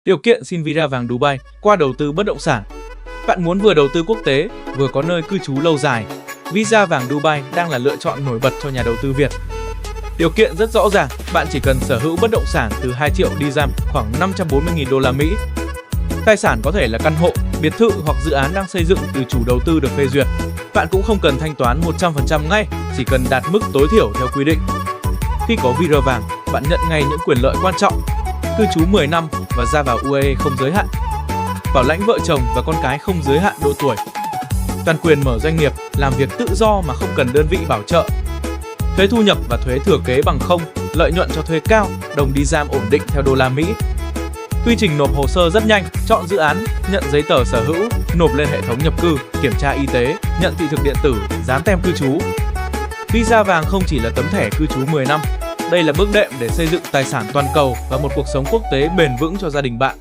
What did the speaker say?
Điều kiện xin visa vàng Dubai qua đầu tư bất động sản. Bạn muốn vừa đầu tư quốc tế, vừa có nơi cư trú lâu dài. Visa vàng Dubai đang là lựa chọn nổi bật cho nhà đầu tư Việt. Điều kiện rất rõ ràng, bạn chỉ cần sở hữu bất động sản từ 2 triệu dirham, khoảng 540.000 đô la Mỹ. Tài sản có thể là căn hộ, biệt thự hoặc dự án đang xây dựng từ chủ đầu tư được phê duyệt. Bạn cũng không cần thanh toán 100% ngay, chỉ cần đạt mức tối thiểu theo quy định. Khi có visa vàng, bạn nhận ngay những quyền lợi quan trọng: cư trú 10 năm và ra vào UAE không giới hạn, bảo lãnh vợ chồng và con cái không giới hạn độ tuổi, toàn quyền mở doanh nghiệp, làm việc tự do mà không cần đơn vị bảo trợ, thuế thu nhập và thuế thừa kế bằng không, lợi nhuận cho thuê cao, đồng dirham ổn định theo đô la Mỹ. Quy trình nộp hồ sơ rất nhanh, chọn dự án, nhận giấy tờ sở hữu, nộp lên hệ thống nhập cư, kiểm tra y tế, nhận thị thực điện tử, dán tem cư trú. Visa vàng không chỉ là tấm thẻ cư trú 10 năm, đây là bước đệm để xây dựng tài sản toàn cầu và một cuộc sống quốc tế bền vững cho gia đình bạn.